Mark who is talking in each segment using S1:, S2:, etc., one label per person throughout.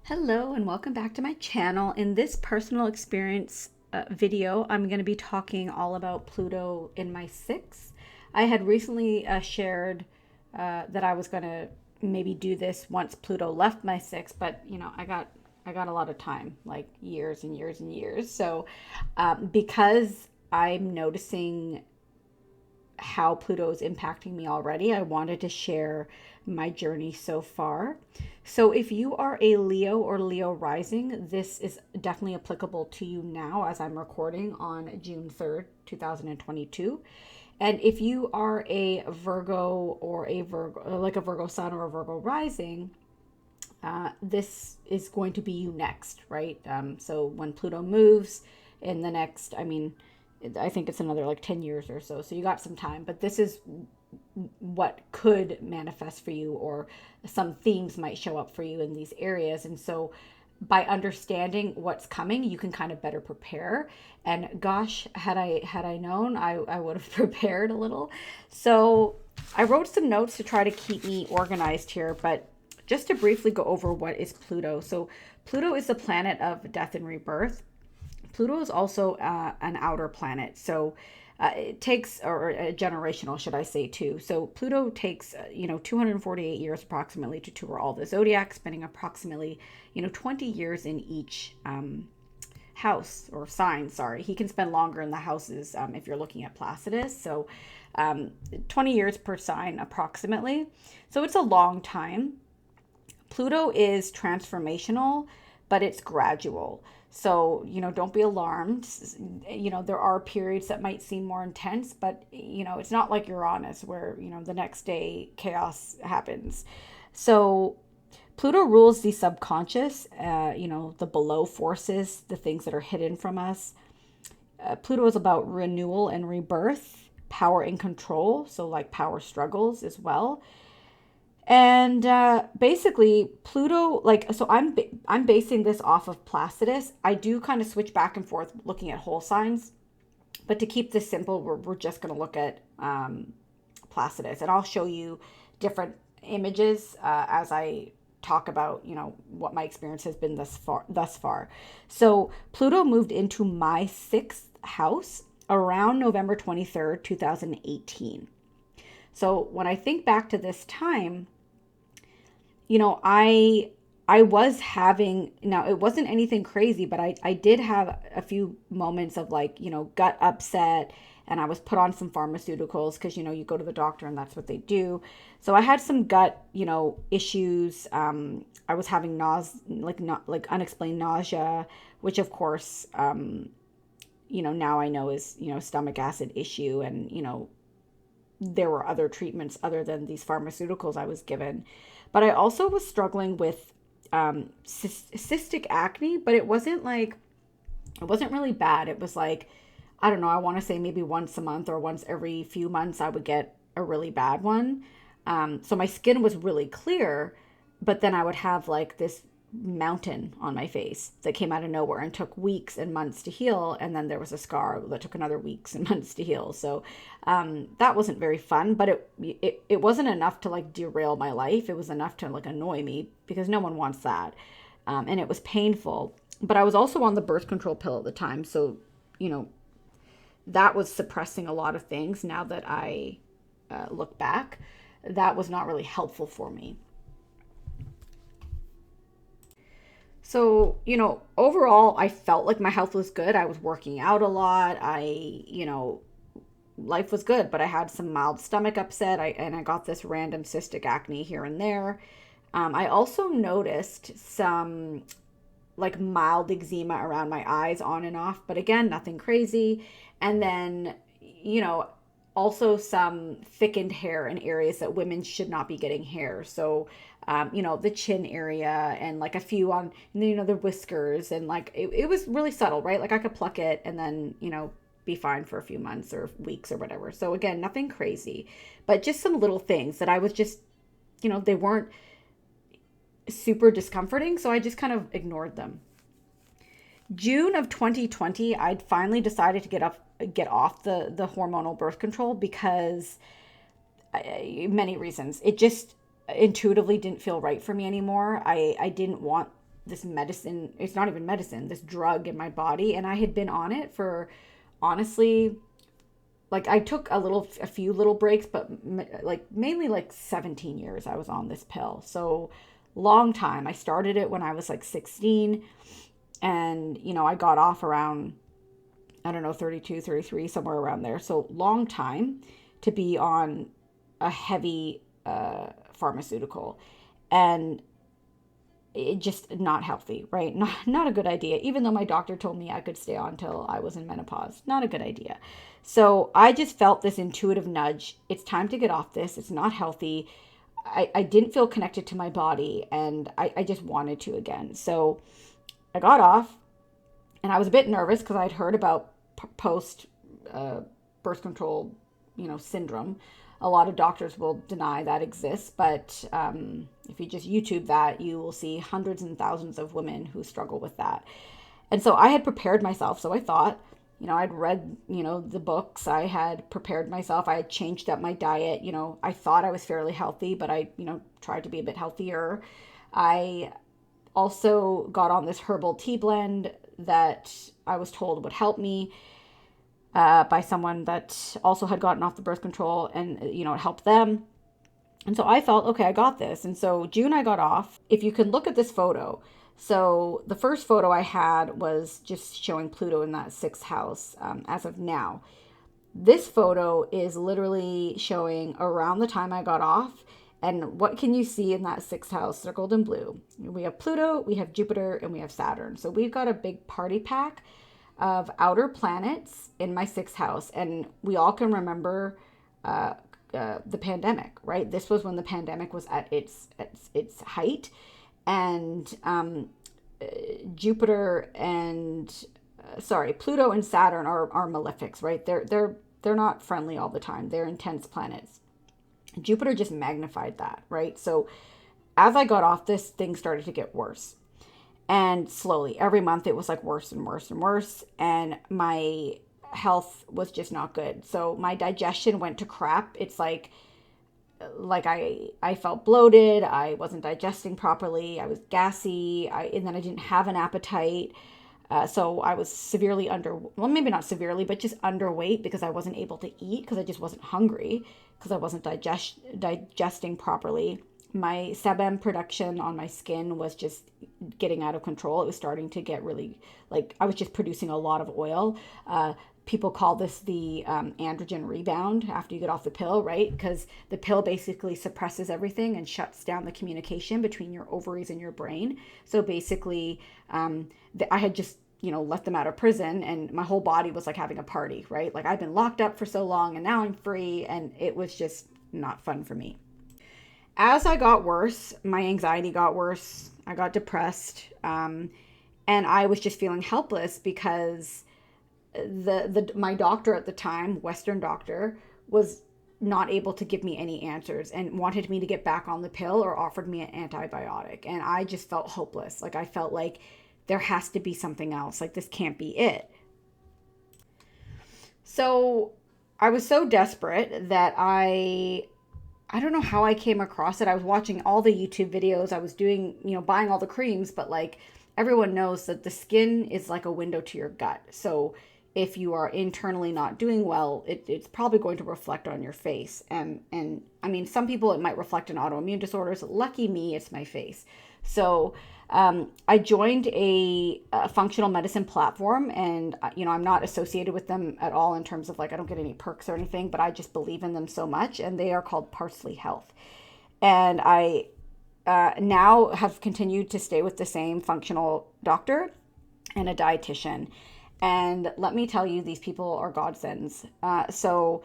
S1: Hello and welcome back to my channel. In this personal experience video, I'm going to be talking all about Pluto in my sixth. I had recently shared that I was going to maybe do this once Pluto left my sixth, but I got a lot of time, like years and years and years. So because I'm noticing how Pluto is impacting me already, I wanted to share my journey so far. So, if you are a Leo or Leo rising, this is definitely applicable to you now as I'm recording on June 3rd, 2022. And if you are a Virgo or a Virgo, like a Virgo sun or a Virgo rising, this is going to be you next, right? So, when Pluto moves in the next, I think it's another like 10 years or so. So you got some time, but this is what could manifest for you, or some themes might show up for you in these areas. And so by understanding what's coming, you can kind of better prepare. And gosh, had I known, I would have prepared a little. So I wrote some notes to try to keep me organized here, but just to briefly go over what is Pluto. So Pluto is the planet of death and rebirth. Pluto is also an outer planet, so it takes, or a generational, should I say, too. So Pluto takes, 248 years approximately to tour all the zodiac, spending approximately, 20 years in each house or sign. Sorry, he can spend longer in the houses if you're looking at Placidus. So 20 years per sign approximately. So it's a long time. Pluto is transformational, but it's gradual. So, don't be alarmed. There are periods that might seem more intense, but, it's not like Uranus where, the next day chaos happens. So, Pluto rules the subconscious, the below forces, the things that are hidden from us. Pluto is about renewal and rebirth, power and control. So, like power struggles as well. And basically, Pluto, so I'm basing this off of Placidus. I do kind of switch back and forth looking at whole signs, but to keep this simple, we're just going to look at Placidus, and I'll show you different images as I talk about what my experience has been thus far. So Pluto moved into my sixth house around November 23rd, 2018. So when I think back to this time, I was having, now it wasn't anything crazy, but I did have a few moments of like, gut upset, and I was put on some pharmaceuticals because, you go to the doctor and that's what they do. So I had some gut, issues. I was having not like unexplained nausea, which of course, now I know is, stomach acid issue. And, there were other treatments other than these pharmaceuticals I was given. But I also was struggling with cystic acne, but it wasn't really bad. It was like, I don't know, I want to say maybe once a month or once every few months I would get a really bad one. So my skin was really clear, but then I would have like this mountain on my face that came out of nowhere and took weeks and months to heal. And then there was a scar that took another weeks and months to heal. So that wasn't very fun, but it wasn't enough to like derail my life. It was enough to like annoy me, because no one wants that. And it was painful. But I was also on the birth control pill at the time. So, that was suppressing a lot of things. Now that I look back, that was not really helpful for me. So, overall, I felt like my health was good. I was working out a lot. Life was good, but I had some mild stomach upset. And I got this random cystic acne here and there. I also noticed some like mild eczema around my eyes on and off, but again, nothing crazy. And then, also some thickened hair in areas that women should not be getting hair. So, the chin area, and like a few on, the whiskers, and like it was really subtle, right? Like I could pluck it and then, be fine for a few months or weeks or whatever. So again, nothing crazy, but just some little things that I was just, they weren't super discomforting. So I just kind of ignored them. June of 2020, I'd finally decided to get off the hormonal birth control because many reasons. It just intuitively didn't feel right for me anymore. I didn't want this medicine. It's not even medicine, this drug in my body. And I had been on it for, honestly, like I took a few little breaks, but like mainly like 17 years I was on this pill. So long time. I started it when I was like 16, and I got off around, I don't know, 32, 33, somewhere around there. So long time to be on a heavy pharmaceutical, and it just not healthy, right? Not a good idea. Even though my doctor told me I could stay on till I was in menopause, not a good idea. So I just felt this intuitive nudge. It's time to get off this. It's not healthy. I didn't feel connected to my body, and I just wanted to again. So I got off, and I was a bit nervous because I'd heard about post birth control, syndrome. A lot of doctors will deny that exists, but if you just YouTube that, you will see hundreds and thousands of women who struggle with that. And so I had prepared myself. So I thought, I'd read, the books. I had prepared myself. I had changed up my diet. I thought I was fairly healthy, but I, tried to be a bit healthier. I also got on this herbal tea blend that I was told would help me. By someone that also had gotten off the birth control, and it helped them. And so I felt, okay, I got this. And so June I got off. If you can look at this photo, so the first photo I had was just showing Pluto in that 6th house as of now. This photo is literally showing around the time I got off. And what can you see in that 6th house circled in blue? We have Pluto, we have Jupiter, and we have Saturn. So we've got a big party pack of outer planets in my 6th house. And we all can remember the pandemic, right? This was when the pandemic was at its height. And Pluto and Saturn are malefics, right? They're not friendly all the time. They're intense planets. Jupiter just magnified that, right? So as I got off this, things started to get worse. And slowly, every month, it was like worse and worse and worse. And my health was just not good. So my digestion went to crap. It's like I felt bloated. I wasn't digesting properly. I was gassy. And then I didn't have an appetite. So I was severely maybe not severely, but just underweight because I wasn't able to eat because I just wasn't hungry because I wasn't digesting properly. My sebum production on my skin was just getting out of control. It was starting to get really, I was just producing a lot of oil. People call this the androgen rebound after you get off the pill, right? Because the pill basically suppresses everything and shuts down the communication between your ovaries and your brain. So basically, I had just, let them out of prison, and my whole body was like having a party, right? Like I've been locked up for so long and now I'm free, and it was just not fun for me. As I got worse, my anxiety got worse. I got depressed, and I was just feeling helpless because my doctor at the time, Western doctor, was not able to give me any answers and wanted me to get back on the pill or offered me an antibiotic. And I just felt hopeless. Like I felt like there has to be something else. Like this can't be it. So I was so desperate that I don't know how I came across it. I was watching all the YouTube videos. I was doing, buying all the creams, but like everyone knows that the skin is like a window to your gut. So if you are internally not doing well, it's probably going to reflect on your face. And I mean, some people, it might reflect in autoimmune disorders. Lucky me, it's my face. So I joined a functional medicine platform, and I'm not associated with them at all in terms of I don't get any perks or anything, but I just believe in them so much, and they are called Parsley Health. And I now have continued to stay with the same functional doctor and a dietitian. And let me tell you, these people are godsends. So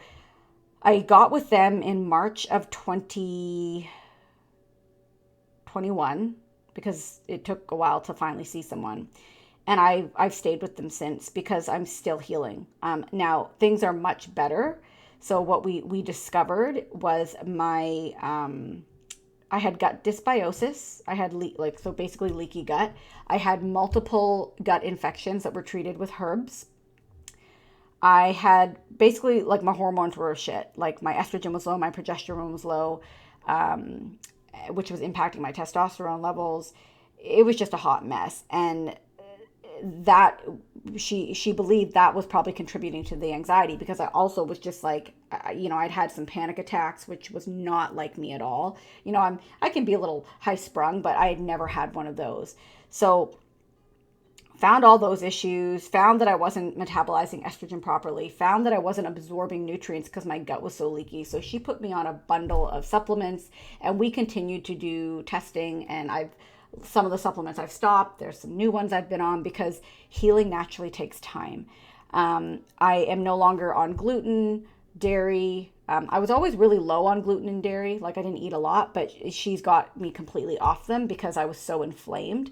S1: I got with them in March of 2021 because it took a while to finally see someone. And I've stayed with them since because I'm still healing. Now, things are much better. So what we discovered was I had gut dysbiosis. I had so basically leaky gut. I had multiple gut infections that were treated with herbs. I had basically my hormones were shit. Like my estrogen was low, my progesterone was low, which was impacting my testosterone levels. it was just a hot mess. And that she believed that was probably contributing to the anxiety, because I also was just like, I'd had some panic attacks, which was not like me at all. I can be a little high sprung, but I had never had one of those. So found all those issues, found that I wasn't metabolizing estrogen properly, found that I wasn't absorbing nutrients because my gut was so leaky. So she put me on a bundle of supplements, and we continued to do testing, and some of the supplements I've stopped. There's some new ones I've been on, because healing naturally takes time. I am no longer on gluten, dairy. I was always really low on gluten and dairy. Like, I didn't eat a lot, but she's got me completely off them because I was so inflamed.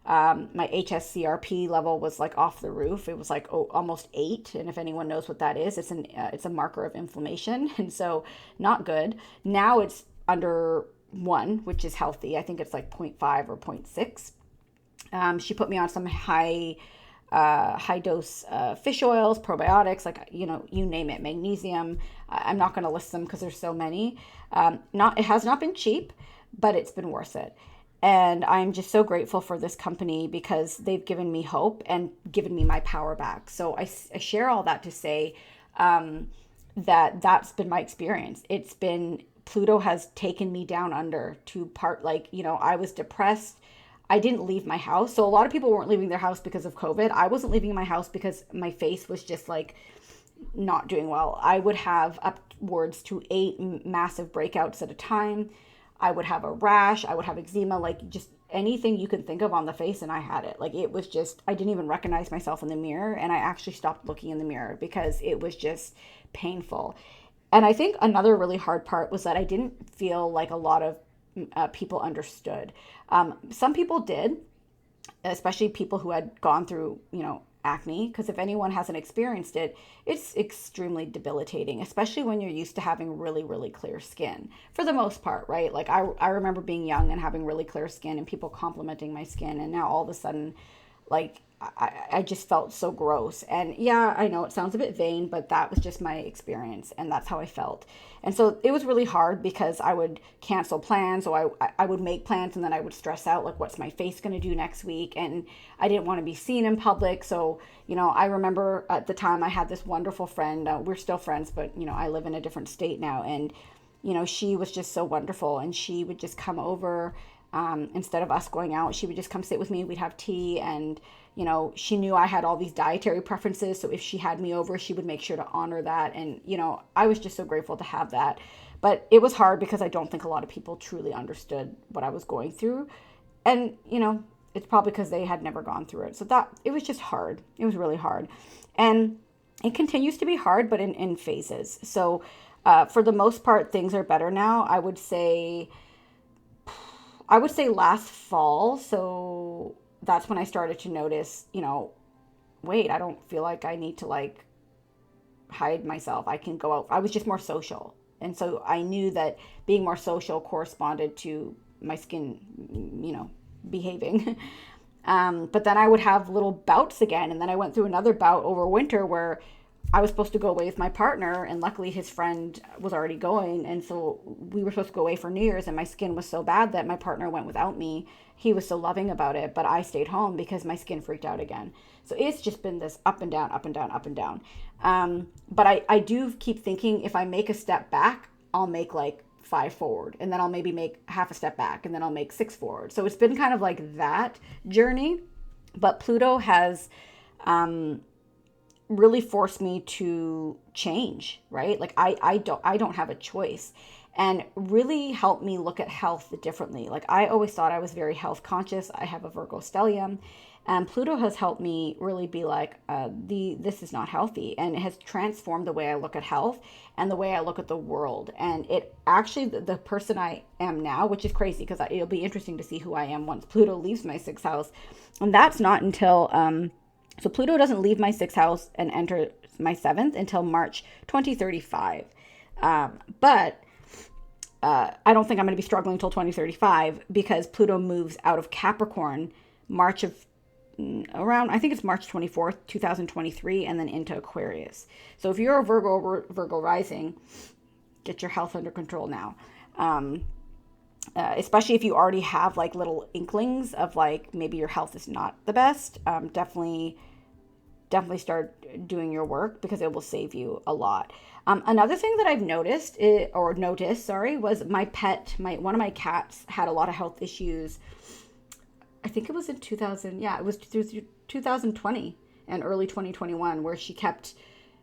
S1: My HSCRP level was like off the roof. It was like almost 8. And if anyone knows what that is, it's a marker of inflammation. And so not good. Now it's under 1, which is healthy. I think it's like 0.5 or 0.6. She put me on some high dose fish oils, probiotics, like, you name it, magnesium. I'm not going to list them because there's so many. It has not been cheap, but it's been worth it. And I'm just so grateful for this company, because they've given me hope and given me my power back. So I share all that to say that's been my experience. Pluto has taken me down under to part, like, I was depressed. I didn't leave my house. So a lot of people weren't leaving their house because of COVID. I wasn't leaving my house because my face was just like not doing well. I would have upwards to 8 massive breakouts at a time. I would have a rash, I would have eczema, like just anything you can think of on the face, and I had it. Like, it was just, I didn't even recognize myself in the mirror, and I actually stopped looking in the mirror because it was just painful. And I think another really hard part was that I didn't feel like a lot of people understood. Some people did, especially people who had gone through, acne, because if anyone hasn't experienced it, it's extremely debilitating, especially when you're used to having really, really clear skin for the most part, right? Like, I remember being young and having really clear skin and people complimenting my skin, and now all of a sudden, like, I just felt so gross. And yeah, I know it sounds a bit vain, but that was just my experience, and that's how I felt. And so it was really hard, because I would cancel plans, or I would make plans, and then I would stress out, like, what's my face going to do next week? And I didn't want to be seen in public. So, I remember at the time I had this wonderful friend. We're still friends, but, I live in a different state now. And, she was just so wonderful, and she would just come over. Instead of us going out, she would just come sit with me. We'd have tea, and she knew I had all these dietary preferences. So if she had me over, she would make sure to honor that. And, I was just so grateful to have that. But it was hard because I don't think a lot of people truly understood what I was going through. And, it's probably because they had never gone through it. So it was just hard. It was really hard. And it continues to be hard, but in phases. So for the most part, things are better now. I would say last fall. So that's when I started to notice, wait, I don't feel like I need to like hide myself. I can go out. I was just more social. And so I knew that being more social corresponded to my skin, behaving. But then I would have little bouts again. And then I went through another bout over winter where I was supposed to go away with my partner, and luckily his friend was already going. And so we were supposed to go away for New Year's, and my skin was so bad that my partner went without me. He was so loving about it, but I stayed home because my skin freaked out again. So it's just been this up and down, up and down, up and down. But I do keep thinking, if I make a step back, I'll make like 5 forward, and then I'll maybe make half a step back, and then I'll make 6 forward. So it's been kind of like that journey. But Pluto has really forced me to change, right? Like I don't have a choice, and really helped me look at health differently. Like, I always thought I was very health conscious. I have a Virgo stellium, and Pluto has helped me really be like, this is not healthy, and it has transformed the way I look at health and the way I look at the world. And it actually, the person I am now, which is crazy because it'll be interesting to see who I am once Pluto leaves my 6th house, and that's not until so Pluto doesn't leave my 6th house and enter my 7th until March 2035. But I don't think I'm going to be struggling until 2035, because Pluto moves out of Capricorn around, I think it's March 24th, 2023, and then into Aquarius. So if you're a Virgo rising, get your health under control now. especially if you already have like little inklings of like maybe your health is not the best, definitely start doing your work, because it will save you a lot. Another thing that I've noticed, was my pet, one of my cats had a lot of health issues. I think it was in 2000. Yeah, it was through 2020 and early 2021, where she kept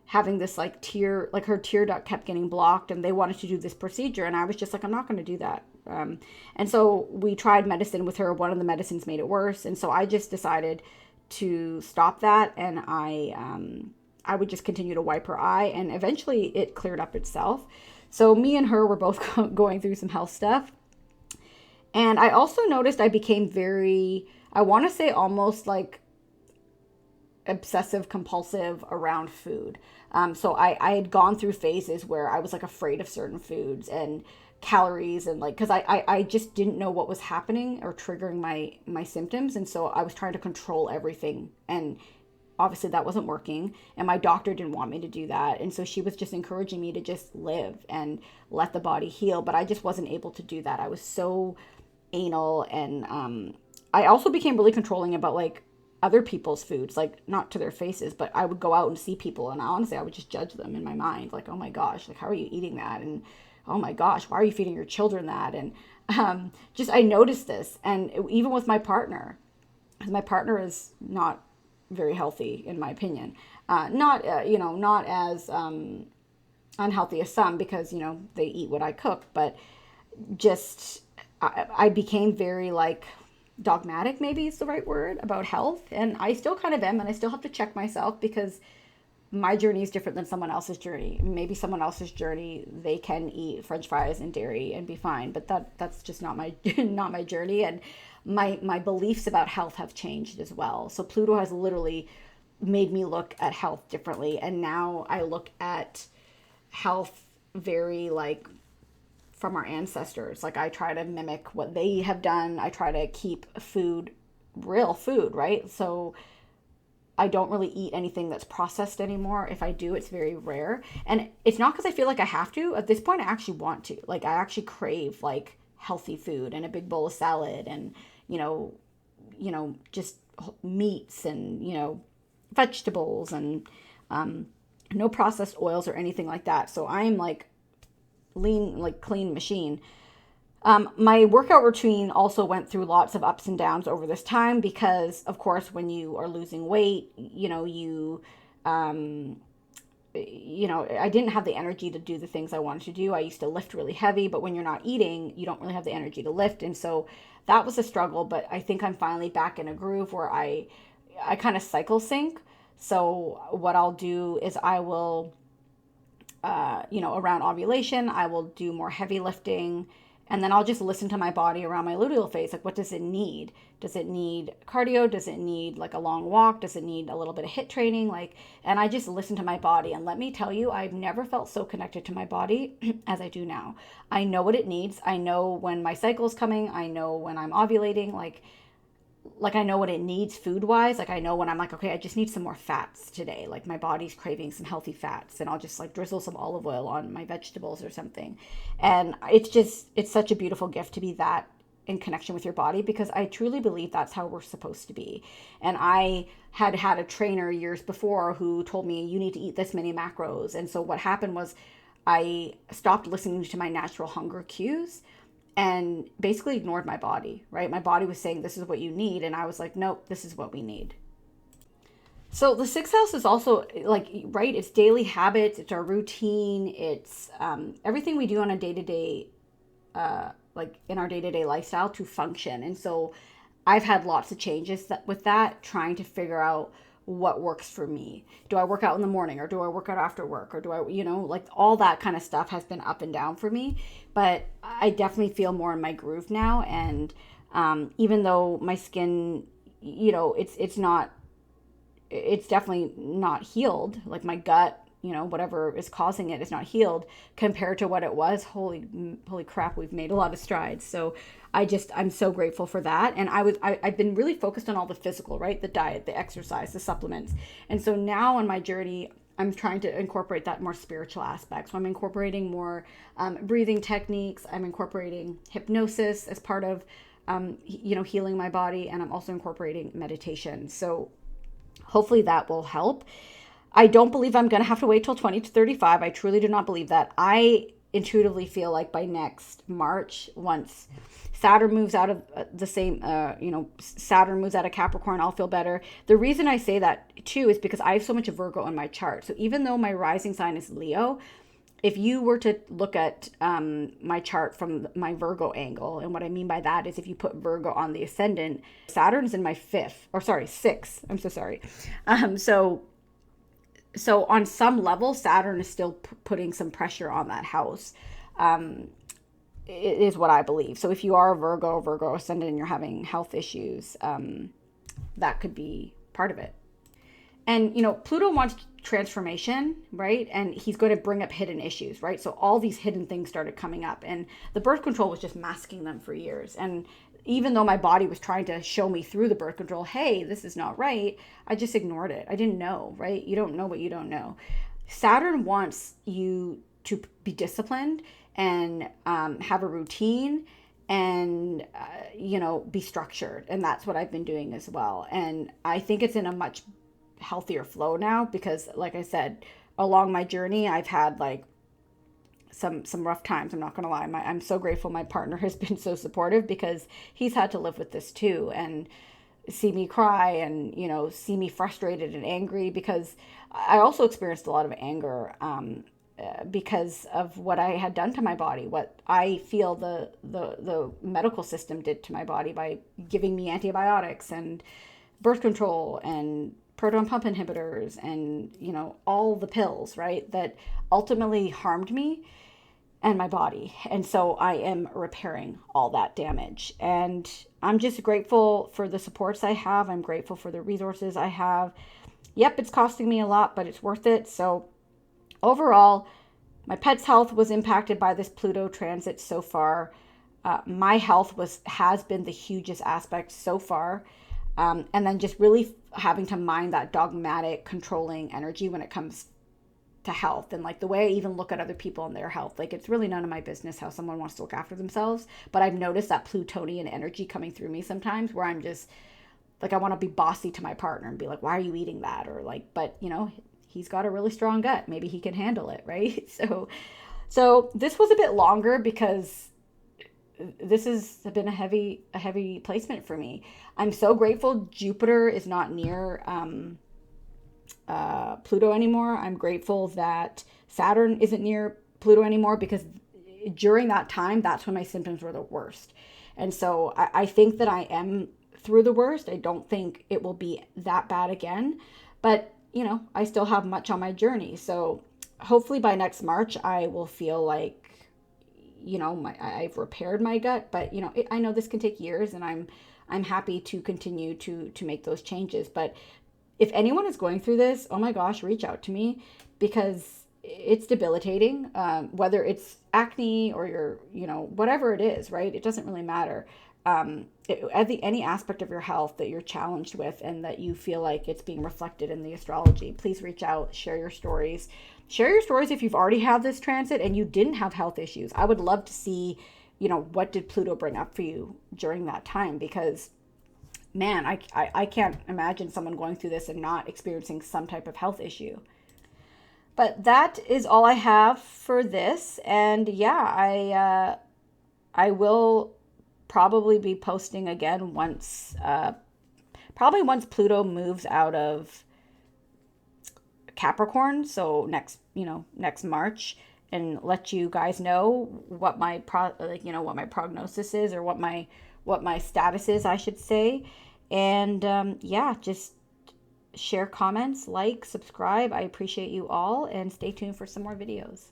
S1: having this like her tear duct kept getting blocked, and they wanted to do this procedure. And I was just like, I'm not going to do that. And so we tried medicine with her. One of the medicines made it worse. And so I just decided to stop that. And I would just continue to wipe her eye, and eventually it cleared up itself. So me and her were both going through some health stuff. And I also noticed I became very, I want to say almost like obsessive compulsive around food. So I had gone through phases where I was like afraid of certain foods and calories, and like, because I just didn't know what was happening or triggering my symptoms. And so I was trying to control everything, and obviously that wasn't working, and my doctor didn't want me to do that. And so she was just encouraging me to just live and let the body heal, but I just wasn't able to do that. I was so anal. And I also became really controlling about like other people's foods, like not to their faces, but I would go out and see people, and honestly I would just judge them in my mind, like, oh my gosh, like, how are you eating that? And oh my gosh, why are you feeding your children that? And just I noticed this. And even with my partner, because my partner is not very healthy in my opinion, not as unhealthy as some, because they eat what I cook, but just I became very like dogmatic, maybe is the right word, about health. And I still kind of am, and I still have to check myself, because my journey is different than someone else's journey. Maybe someone else's journey, they can eat French fries and dairy and be fine, but that's just not my not my journey. And my beliefs about health have changed as well. So Pluto has literally made me look at health differently, and now I look at health very like from our ancestors. Like I try to mimic what they have done. I try to keep real food, right? So I don't really eat anything that's processed anymore. If I do, it's very rare. And it's not because I feel like I have to. At this point, I actually want to. Like, I actually crave, like, healthy food and a big bowl of salad and, just meats and, vegetables and no processed oils or anything like that. So I am, like, lean, like, clean machine. My workout routine also went through lots of ups and downs over this time, because of course when you are losing weight, I didn't have the energy to do the things I wanted to do. I used to lift really heavy, but when you're not eating, you don't really have the energy to lift. And so that was a struggle, but I think I'm finally back in a groove where I kind of cycle sync. So what I'll do is I will, around ovulation, I will do more heavy lifting. And then I'll just listen to my body around my luteal phase. Like, what does it need? Does it need cardio? Does it need like a long walk? Does it need a little bit of HIIT training? And I just listen to my body. And let me tell you, I've never felt so connected to my body as I do now. I know what it needs. I know when my cycle is coming. I know when I'm ovulating. Like I know what it needs food wise. Like I know when I'm like, okay, I just need some more fats today. Like my body's craving some healthy fats, and I'll just like drizzle some olive oil on my vegetables or something. And it's such a beautiful gift to be that in connection with your body, because I truly believe that's how we're supposed to be. And I had a trainer years before who told me, you need to eat this many macros. And so what happened was I stopped listening to my natural hunger cues and basically ignored my body, right? My body was saying, this is what you need. And I was like, nope, this is what we need. So the sixth house is also like, right? It's daily habits. It's our routine. It's everything we do on a day-to-day, like in our day-to-day lifestyle to function. And so I've had lots of changes with that, trying to figure out what works for me. Do I work out in the morning, or do I work out after work, or do I, like all that kind of stuff has been up and down for me. But I definitely feel more in my groove now. And even though my skin, it's definitely not healed. Like my gut, whatever is causing it is not healed compared to what it was. Holy crap, we've made a lot of strides. So I'm so grateful for that. And I've been really focused on all the physical, right? The diet, the exercise, the supplements. And so now on my journey, I'm trying to incorporate that more spiritual aspect. So I'm incorporating more breathing techniques. I'm incorporating hypnosis as part of, healing my body. And I'm also incorporating meditation. So hopefully that will help. I don't believe I'm going to have to wait till 20 to 35. I truly do not believe that. I intuitively feel like by next March, once Saturn moves out of Saturn moves out of Capricorn, I'll feel better. The reason I say that too is because I have so much of Virgo in my chart. So even though my rising sign is Leo, if you were to look at my chart from my Virgo angle, and what I mean by that is if you put Virgo on the ascendant, Saturn's in my sixth. I'm so sorry. So on some level, Saturn is still putting some pressure on that house. It is what I believe. So if you are a Virgo ascendant, and you're having health issues, that could be part of it. And, Pluto wants transformation, right? And he's going to bring up hidden issues, right? So all these hidden things started coming up, and the birth control was just masking them for years. And even though my body was trying to show me through the birth control, hey, this is not right, I just ignored it. I didn't know, right? You don't know what you don't know. Saturn wants you to be disciplined and have a routine and, be structured. And that's what I've been doing as well. And I think it's in a much healthier flow now because, like I said, along my journey, I've had like some rough times. I'm not going to lie. I'm so grateful my partner has been so supportive because he's had to live with this too and see me cry and, see me frustrated and angry because I also experienced a lot of anger because of what I had done to my body, what I feel the medical system did to my body by giving me antibiotics and birth control and proton pump inhibitors and, all the pills, right, that ultimately harmed me and my body. And so I am repairing all that damage. And I'm just grateful for the supports I have. I'm grateful for the resources I have. Yep, it's costing me a lot, but it's worth it. So overall, my pet's health was impacted by this Pluto transit so far. My health has been the hugest aspect so far. And then just really having to mind that dogmatic, controlling energy when it comes to health. And like the way I even look at other people and their health, like it's really none of my business how someone wants to look after themselves. But I've noticed that Plutonian energy coming through me sometimes where I'm just like, I want to be bossy to my partner and be like, why are you eating that? Or like, but he's got a really strong gut. Maybe he can handle it. Right. So this was a bit longer because this has been a heavy placement for me. I'm so grateful Jupiter is not near Pluto anymore. I'm grateful that Saturn isn't near Pluto anymore because during that time, that's when my symptoms were the worst. And so I think that I am through the worst. I don't think it will be that bad again, but I still have much on my journey. So hopefully by next March, I will feel like, I've repaired my gut, but I know this can take years, and I'm happy to continue to make those changes. But if anyone is going through this, oh my gosh, reach out to me because it's debilitating. Whether it's acne or whatever it is, right? It doesn't really matter. Any aspect of your health that you're challenged with and that you feel like it's being reflected in the astrology, please reach out, share your stories. Share your stories if you've already had this transit and you didn't have health issues. I would love to see, what did Pluto bring up for you during that time? Because, man, I can't imagine someone going through this and not experiencing some type of health issue. But that is all I have for this. And yeah, I will probably be posting again once Pluto moves out of Capricorn, so next March, and let you guys know what my prognosis is, or what my status is, I should say. And just share, comments, like, subscribe. I appreciate you all, and stay tuned for some more videos.